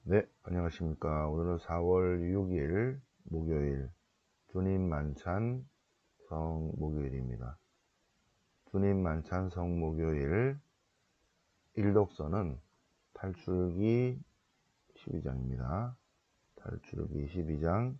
네, 안녕하십니까. 오늘은 4월 6일 목요일 주님 만찬 성 목요일입니다. 주님 만찬 성 목요일 일독서는 탈출기 12장입니다. 탈출기 12장,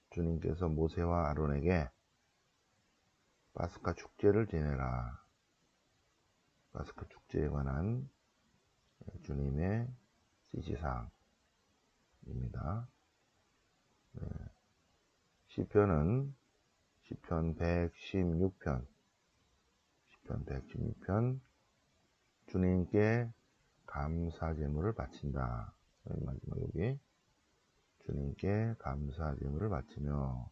주님께서 모세와 아론에게 파스카 축제를 지내라. 파스카 축제에 관한 주님의 지시사항입니다. 시편은 시편 116편, 시편 116편, 주님께 감사 제물을 바친다. 마지막 여기 주님께 감사 제물을 바치며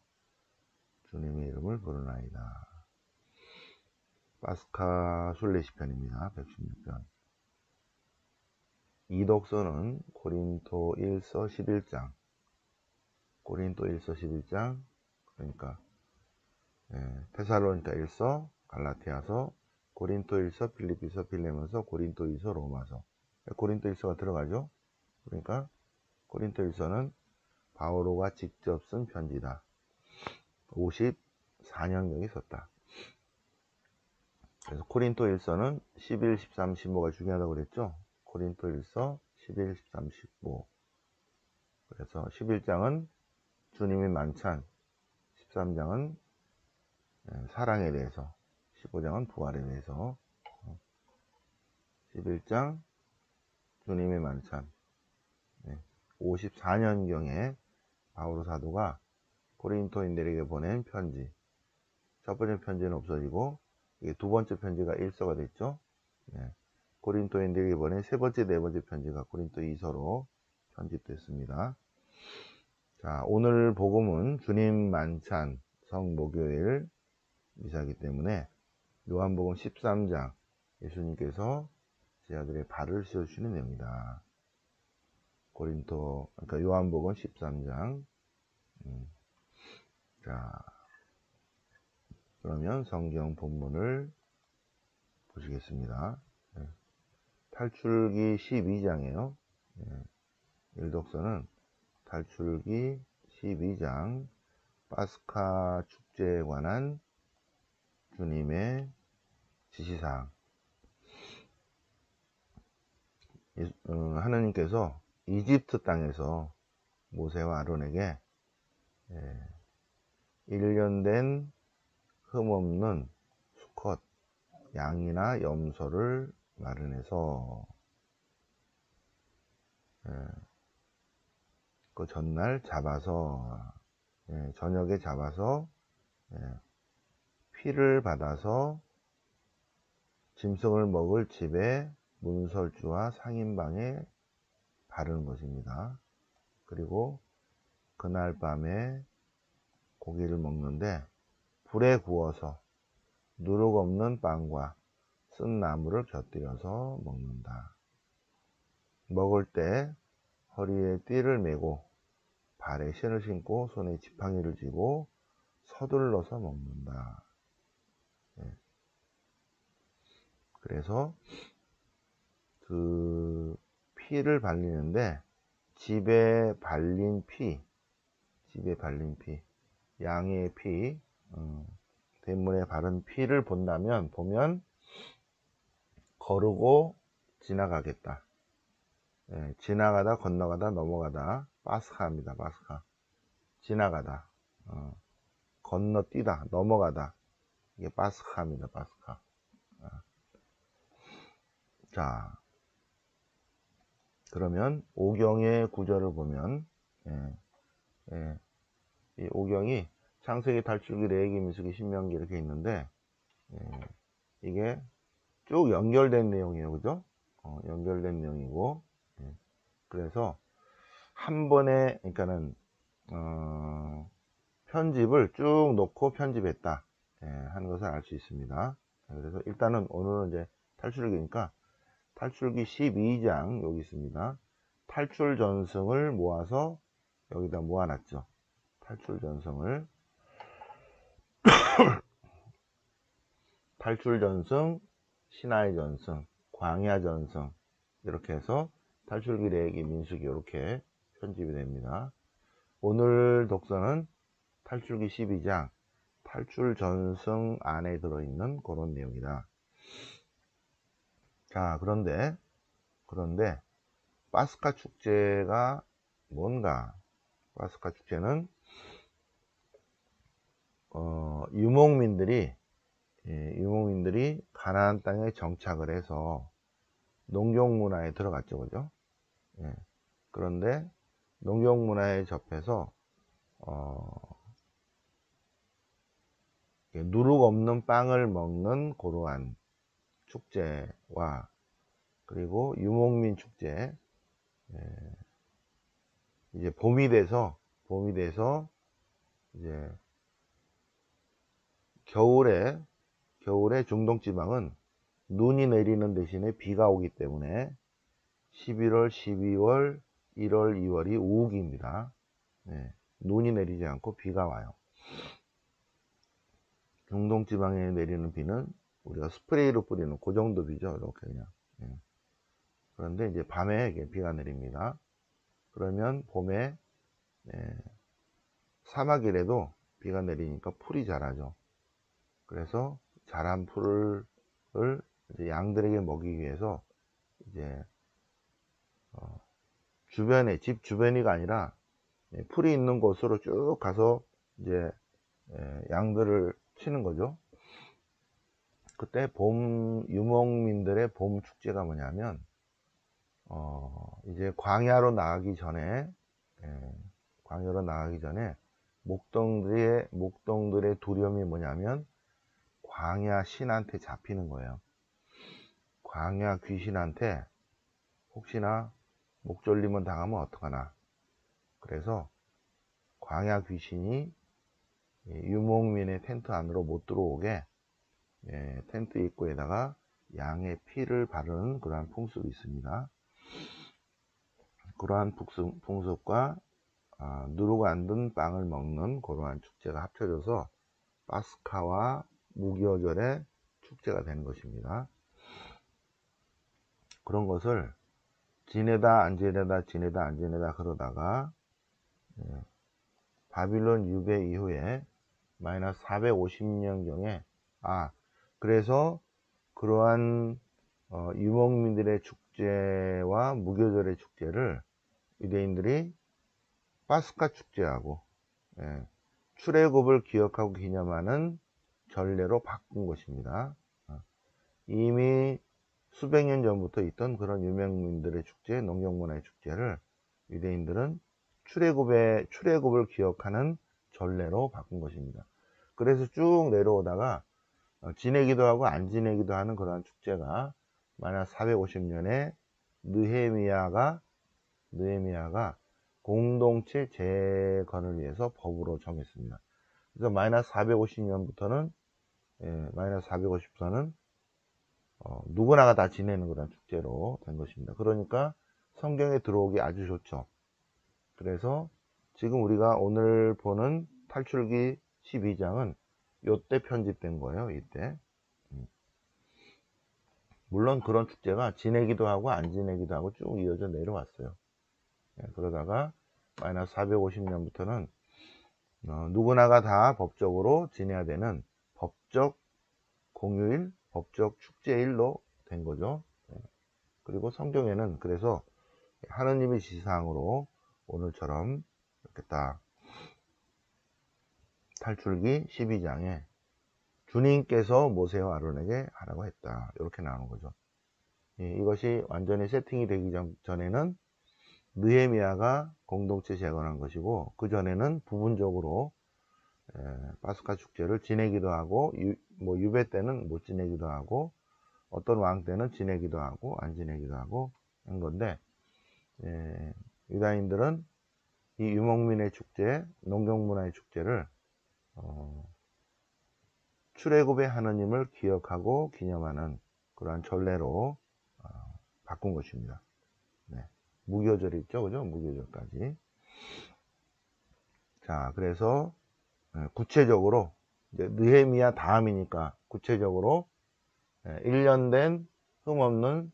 주님의 이름을 부르나이다. 파스카 순례 시편입니다. 116편. 이독서는 고린도 1서 11장, 고린도 1서 11장, 그러니까 테살로니가 1서, 갈라티아서, 고린도 1서, 필리피서, 빌레몬서, 고린도 2서, 로마서. 고린도 1서가 들어가죠. 그러니까 고린도 1서는 바오로가 직접 쓴 편지다. 54년경에 썼다. 그래서 고린도 1서는 11, 13, 15가 중요하다고 그랬죠. 고린도 1서 11, 13, 15. 그래서 11장은 주님의 만찬, 13장은 사랑에 대해서, 15장은 부활에 대해서, 11장 주님의 만찬, 54년경에 바오로 사도가 고린도인들에게 보낸 편지. 첫 번째 편지는 없어지고 이게 두 번째 편지가 1서가 됐죠. 고린도인들에게 보낸 세 번째, 네 번째 편지가 고린도 2서로 편집됐습니다. 자, 오늘 복음은 주님 만찬 성 목요일 미사이기 때문에 요한복음 13장, 예수님께서 제 아들의 발을 씌워주시는 내용이다. 그러니까 요한복음 13장. 자, 그러면 성경 본문을 보시겠습니다. 탈출기 12장이에요. 일독서는 탈출기 12장, 파스카 축제에 관한 주님의 지시사항. 하나님께서 이집트 땅에서 모세와 아론에게 1년 된 흠없는 수컷 양이나 염소를 마련해서 그 전날 잡아서 저녁에 잡아서 피를 받아서 짐승을 먹을 집에 문설주와 상인방에 바르는 것입니다. 그리고 그날 밤에 고기를 먹는데 불에 구워서 누룩 없는 빵과 쓴 나물을 곁들여서 먹는다. 먹을 때 허리에 띠를 메고 발에 신을 신고 손에 지팡이를 쥐고 서둘러서 먹는다. 그래서 그 피를 발리는데 집에 발린 피, 양의 피, 대문에 바른 피를 보면 거르고 지나가겠다. 지나가다, 건너가다, 넘어가다, 파스카입니다. 파스카. 지나가다, 건너뛰다, 넘어가다. 이게 파스카입니다. 파스카. 자, 그러면 오경의 구절을 보면 이 오경이 창세기, 탈출기, 레위기, 민수기, 신명기 이렇게 있는데 이게 쭉 연결된 내용이에요. 그죠? 연결된 내용이고 그래서 한 번에 그러니까는 편집을 쭉 놓고 편집했다 하는 것을 알 수 있습니다. 그래서 일단은 오늘은 이제 탈출기니까 탈출기 12장 여기 있습니다. 탈출 전승을 모아서 여기다 모아놨죠. 탈출 전승을 탈출 전승, 시나이 전승, 광야 전승 이렇게 해서 탈출기, 레기, 민수기 이렇게 편집이 됩니다. 오늘 독서는 탈출기 12장 탈출 전승 안에 들어있는 그런 내용이다. 자, 그런데 파스카 축제가 뭔가? 파스카 축제는 유목민들이 가나안 땅에 정착을 해서 농경 문화에 들어갔죠, 그죠? 예. 그런데 농경 문화에 접해서 누룩 없는 빵을 먹는 그러한 축제와 그리고 유목민 축제, 이제 봄이 돼서 이제 겨울에 중동 지방은 눈이 내리는 대신에 비가 오기 때문에 11월, 12월, 1월, 2월이 우기입니다. 네, 눈이 내리지 않고 비가 와요. 중동 지방에 내리는 비는 우리가 스프레이로 뿌리는 그 정도 비죠. 이렇게 그냥. 네. 그런데 이제 밤에 비가 내립니다. 그러면 봄에 사막이라도 비가 내리니까 풀이 자라죠. 그래서 자란 풀을 이제 양들에게 먹이기 위해서 이제 주변에, 집 주변이가 아니라 풀이 있는 곳으로 쭉 가서 이제 양들을 치는 거죠. 그때 유목민들의 봄 축제가 뭐냐면 이제 광야로 나가기 전에 목동들의 두려움이 뭐냐면 광야 신한테 잡히는 거예요. 광야 귀신한테 혹시나 목 졸리면 당하면 어떡하나. 그래서 광야 귀신이 유목민의 텐트 안으로 못 들어오게 텐트 입구에다가 양의 피를 바르는 그러한 풍습이 있습니다. 그러한 풍습과 누룩 안 든 빵을 먹는 그러한 축제가 합쳐져서 파스카와 무교절의 축제가 되는 것입니다. 그런 것을 지내다 안 지내다 그러다가 바빌론 유배 이후에 마이너스 450년경에 그래서 그러한 유목민들의 축제와 무교절의 축제를 유대인들이 파스카 축제하고 출애굽을 기억하고 기념하는 전례로 바꾼 것입니다. 이미 수백 년 전부터 있던 그런 유목민들의 축제, 농경문화의 축제를 유대인들은 출애굽을 기억하는 전례로 바꾼 것입니다. 그래서 쭉 내려오다가 지내기도 하고 안 지내기도 하는 그러한 축제가 마이너스 450년에 느헤미야가 공동체 재건을 위해서 법으로 정했습니다. 그래서 마이너스 450년부터는 누구나가 다 지내는 그런 축제로 된 것입니다. 그러니까 성경에 들어오기 아주 좋죠. 그래서 지금 우리가 오늘 보는 탈출기 12장은 요때 편집된 거예요. 이때. 물론 그런 축제가 지내기도 하고 안 지내기도 하고 쭉 이어져 내려왔어요. 그러다가 마이너스 450년부터는 누구나가 다 법적으로 지내야 되는 법적 공휴일, 법적 축제일로 된 거죠. 그리고 성경에는 그래서 하느님의 지시사항으로 오늘처럼 이렇게 딱 탈출기 12장에 주님께서 모세와 아론에게 하라고 했다. 이렇게 나오는 거죠. 이것이 완전히 세팅이 되기 전에는 느헤미야가 공동체 재건한 것이고, 그 전에는 부분적으로 파스카 축제를 지내기도 하고, 유배 때는 못 지내기도 하고, 어떤 왕 때는 지내기도 하고 안 지내기도 하고 한 건데, 유다인들은 이 유목민의 축제, 농경문화의 축제를 출애굽의 하느님을 기억하고 기념하는 그러한 전례로 바꾼 것입니다. 무교절이 있죠, 그죠? 무교절까지. 자, 그래서 구체적으로 이제 느헤미야 다음이니까 구체적으로 1년 된 흠없는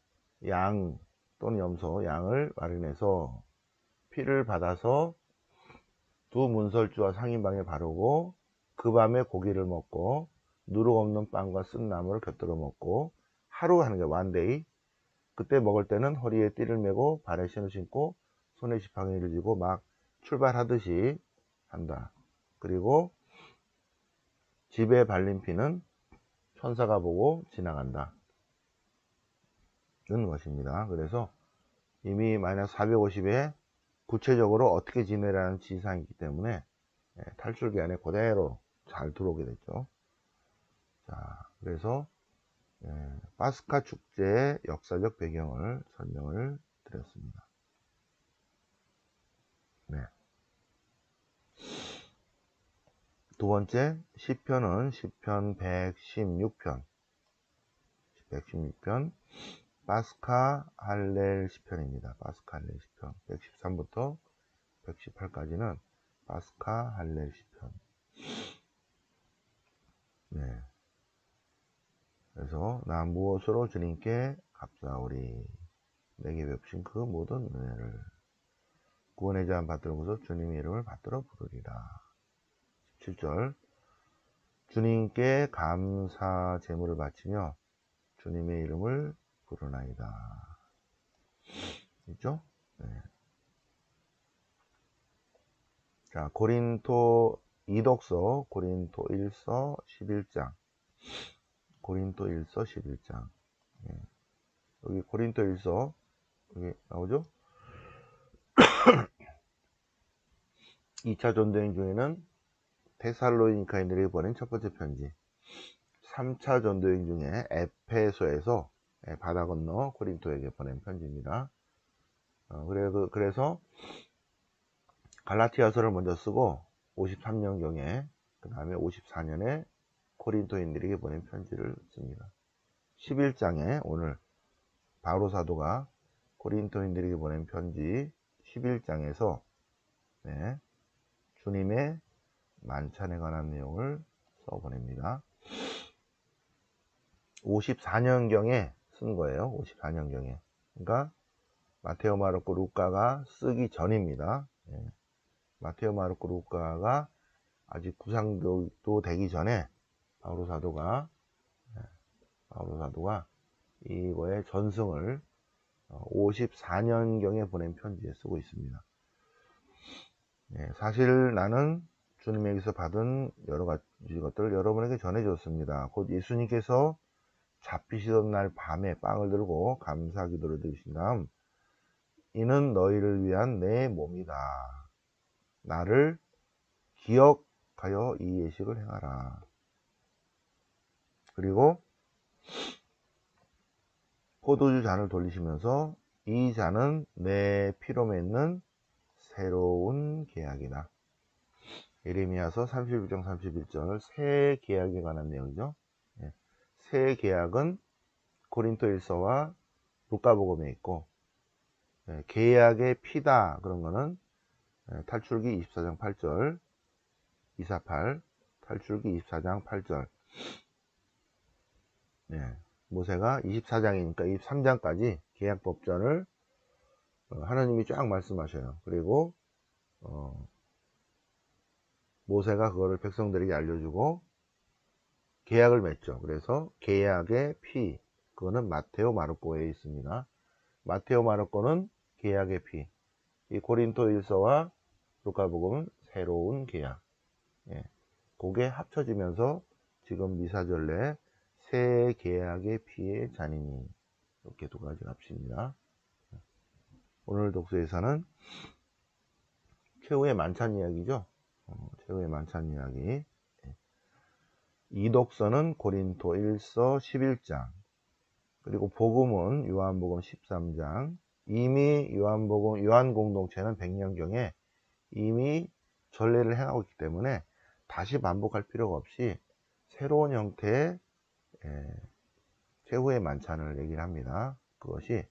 양 또는 염소, 양을 마련해서 피를 받아서 두 문설주와 상인방에 바르고 그 밤에 고기를 먹고 누룩 없는 빵과 쓴 나물을 곁들여 먹고 하루 하는 게 원데이. 그때 먹을 때는 허리에 띠를 메고 발에 신을 신고 손에 지팡이를 쥐고 막 출발하듯이 한다. 그리고 집에 발린 피는 천사가 보고 지나간다 는 것입니다. 그래서 이미 마이너스 450에 구체적으로 어떻게 지내라는 지시사항이 있기 때문에 탈출기 안에 그대로 잘 들어오게 됐죠. 자, 그래서 파스카 축제의 역사적 배경을 설명을 드렸습니다. 네. 두 번째 시편은 시편 116편 파스카 할렐 시편입니다. 파스카 할렐 시편 113부터 118까지는 파스카 할렐 시편. 네. 그래서 나 무엇으로 주님께 갚사오리 내게 베푸신 그 모든 은혜를 구원의 자한 받들어 보소 주님의 이름을 받들어 부르리라. 17절 주님께 감사 제물을 바치며 주님의 이름을 부르나이다. 있죠? 네. 자, 고린도 2독서 고린도 1서 11장 고린도 1서 11장 네. 여기 고린도 1서 여기 나오죠? 2차 전도행 중에는 데살로니가인들에게 보낸 첫 번째 편지, 3차 전도행 중에 에페소에서 바다 건너 고린도에게 보낸 편지입니다. 그래서 갈라티아서를 먼저 쓰고 53년경에 그 다음에 54년에 고린도인들에게 보낸 편지를 씁니다. 11장에 오늘 바로 사도가 고린도인들에게 보낸 편지 11장에서 주님의 만찬에 관한 내용을 써보냅니다. 54년경에 쓴 거예요. 54년경에. 그러니까 마테오, 마르코, 루카가 쓰기 전입니다. 마테오, 마르코, 루카가 아직 구상도 되기 전에 바오로 사도가 이거의 전승을 54년경에 보낸 편지에 쓰고 있습니다. 사실 나는 주님에게서 받은 여러 가지 것들을 여러분에게 전해줬습니다. 곧 예수님께서 잡히시던 날 밤에 빵을 들고 감사 기도를 드리신 다음 이는 너희를 위한 내 몸이다. 나를 기억하여 이 예식을 행하라. 그리고 포도주 잔을 돌리시면서 이 잔은 내 피로 맺는 새로운 계약이다. 예레미야서 31장 31절 새 계약에 관한 내용이죠. 새 계약은 고린도 1서와 루카복음에 있고 계약의 피다 그런 거는 탈출기 24장 8절 248 탈출기 24장 8절 모세가 24장이니까 23장까지 계약법전을 하나님이 쫙 말씀하셔요. 그리고 모세가 그거를 백성들에게 알려주고 계약을 맺죠. 그래서 계약의 피 그거는 마테오 마르코에 있습니다. 마테오 마르코는 계약의 피, 이 고린도 1서와 루카복음은 새로운 계약. 그게 합쳐지면서 지금 미사전례 새 계약의 피의 잔이니 이렇게 두 가지 합칩니다. 오늘 독서에서는 최후의 만찬 이야기죠. 최후의 만찬 이야기. 이 독서는 고린도 1서 11장 그리고 복음은 요한복음 13장. 이미 요한 공동체는 100년경에 이미 전례를 행하고 있기 때문에 다시 반복할 필요가 없이 새로운 형태의 최후의 만찬을 얘기를 합니다. 그것이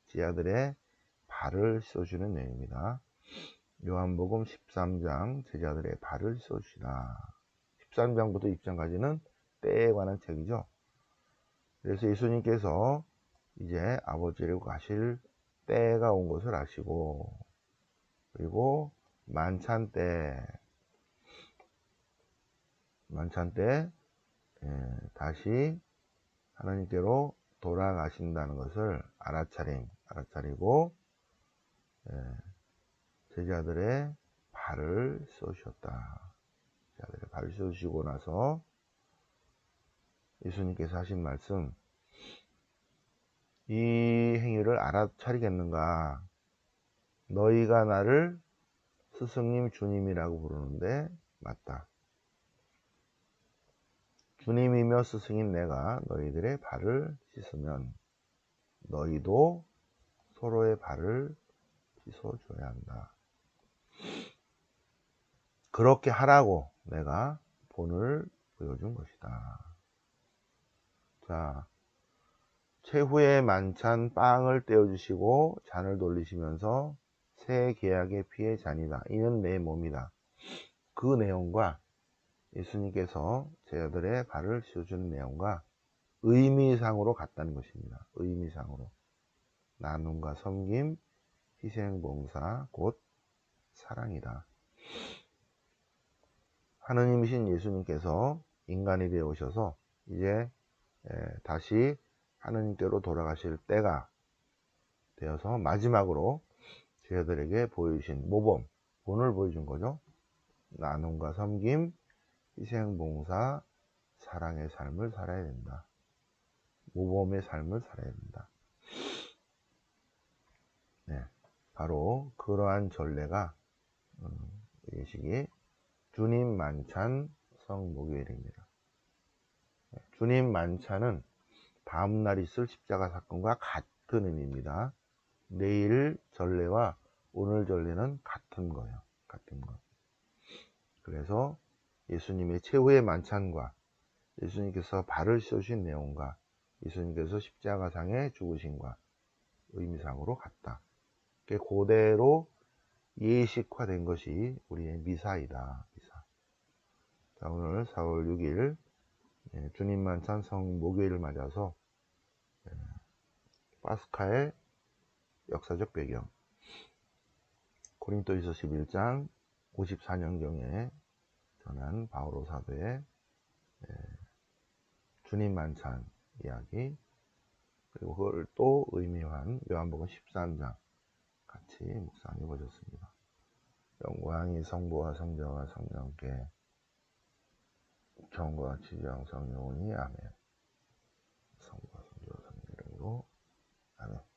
제자들의 발을 씻어주는 내용입니다. 요한복음 13장 제자들의 발을 씻어주시다. 13장부터 20장까지는 때에 관한 책이죠. 그래서 예수님께서 이제 아버지를 가실 때가 온 것을 아시고, 그리고 만찬 때 다시 하나님께로 돌아가신다는 것을 알아차리고 제자들의 발을 씻으셨다. 제자들의 발을 씻으시고 나서 예수님께서 하신 말씀, 이 행위를 알아차리겠는가? 너희가 나를 스승님, 주님이라고 부르는데 맞다. 주님이며 스승인 내가 너희들의 발을 씻으면 너희도 서로의 발을 씻어줘야 한다. 그렇게 하라고 내가 본을 보여준 것이다. 자, 최후의 만찬 빵을 떼어주시고 잔을 돌리시면서 새 계약의 피의 잔이다. 이는 내 몸이다. 그 내용과 예수님께서 제자들의 발을 씻어주는 내용과 의미상으로 같다는 것입니다. 의미상으로. 나눔과 섬김, 희생봉사, 곧 사랑이다. 하느님이신 예수님께서 인간이 되어 오셔서 이제 다시 하느님께로 돌아가실 때가 되어서 마지막으로 제자들에게 보여주신 모범, 본을 보여준 거죠. 나눔과 섬김, 희생봉사, 사랑의 삶을 살아야 된다. 모범의 삶을 살아야 된다. 네, 바로 그러한 전례가 예식이 주님 만찬 성목요일입니다. 주님 만찬은 다음날 있을 십자가 사건과 같은 의미입니다. 내일 전례와 오늘 전례는 같은 거예요. 같은 거. 그래서 예수님의 최후의 만찬과 예수님께서 발을 씻으신 내용과 예수님께서 십자가상에 죽으심과 의미상으로 같다. 그대로 예식화된 것이 우리의 미사이다. 미사. 자, 오늘 4월 6일 주님 만찬 성목요일을 맞아서 파스카의 역사적 배경, 고린도후서 11장 54년경에 전한 바오로 사도의 주님 만찬 이야기, 그리고 그걸 또 의미한 요한복음 13장 같이 묵상해 보셨습니다. 영광이 성부와 성자와 성령께 정과 지정 성령이 아멘. 성부와 성자와 성령 이름으로 아멘.